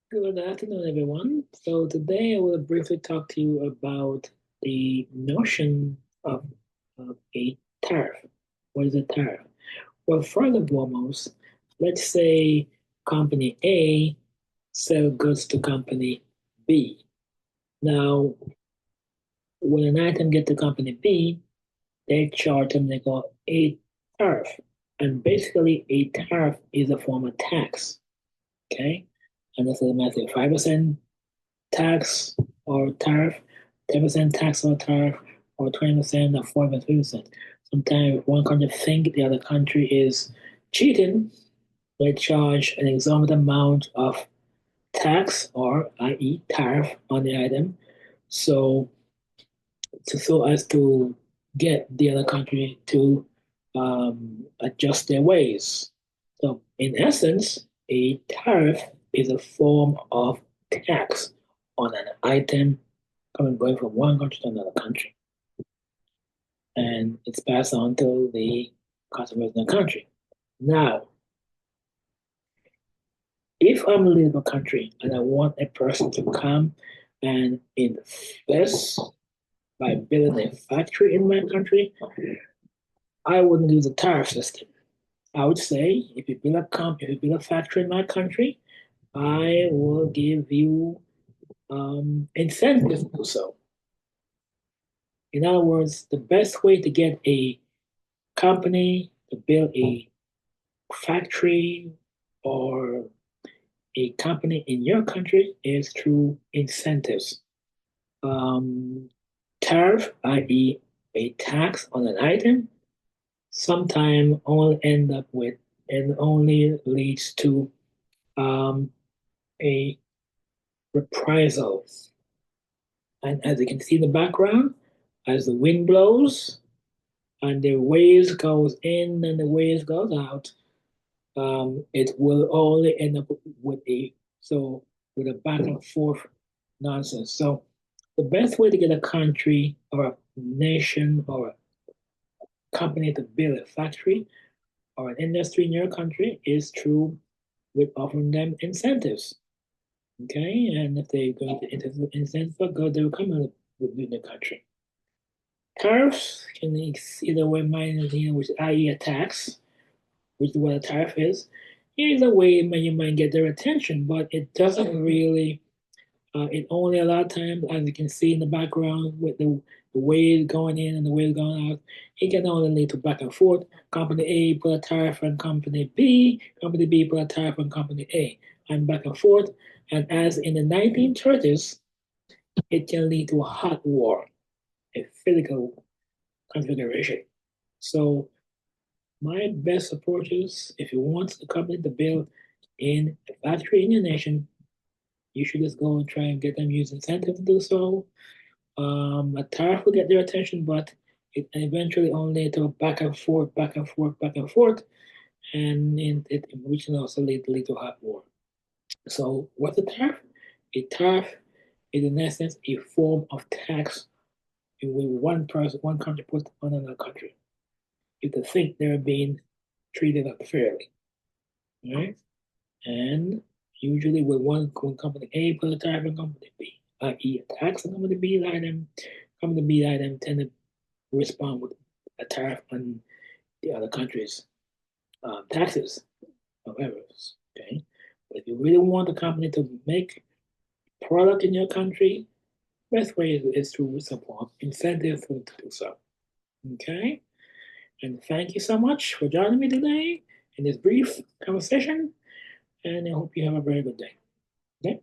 Good afternoon, everyone. So today I will briefly talk to you about the notion of a tariff. What is a tariff? Well, first and foremost, let's say company A sell goods to company B. Now, when an item get to company B, they charge them they call a tariff. And basically, a tariff is a form of tax. Okay? And this is a 5% tax or tariff, 10% tax or tariff, or 20% or 40%. Sometimes one country think the other country is cheating, they charge an exorbitant amount of tax or i.e. tariff on the item. So so as to get the other country to adjust their ways. So in essence, a tariff is a form of tax on an item going from one country to another country. And it's passed on to the customers in the country. Now, if I'm living in a country and I want a person to come and invest by building a factory in my country, I wouldn't use a tariff system. I would say if you build a factory in my country, I will give you incentives to do so. In other words, the best way to get a company to build a factory or a company in your country is through incentives. Um, Tariff, i.e., a tax on an item, sometimes only end up with and only leads to um, a reprisal. And as you can see in the background, as the wind blows and the waves goes in and the waves goes out, it will only end up with a back and forth nonsense. So the best way to get a country or a nation or a company to build a factory or an industry in your country is through with offering them incentives. Okay, and if they go to incentives for good, they will come in within the country. Tariffs can either way minus, which i.e. a tax, which is what a tariff is. Either way, you might get their attention, but it doesn't really. It only a lot of times, as you can see in the background, with the waves going in and the waves going out, it can only lead to back and forth. Company A put a tariff on company B, company B put a tariff on company A, and back and forth. And as in the 1930s, it can lead to a hot war, a physical configuration. So my best approach is if you want the company to build in a factory in your nation, you should just go and try and get them use incentive to do so. A tariff will get their attention, but it eventually only to back and forth, back and forth, back and forth, and which can also lead to hot war. So what's a tariff? A tariff is in essence a form of tax in which one country puts on another country. If they think they're being treated unfairly, right? And usually with one company A put a tariff on company B, i.e. a tax on company B item, company B item tend to respond with a tariff on the other country's taxes, however. Okay. But if you really want the company to make product in your country, best way is through some form of incentive for them to do so. Okay. And thank you so much for joining me today in this brief conversation. And I hope you have a very good day. Okay.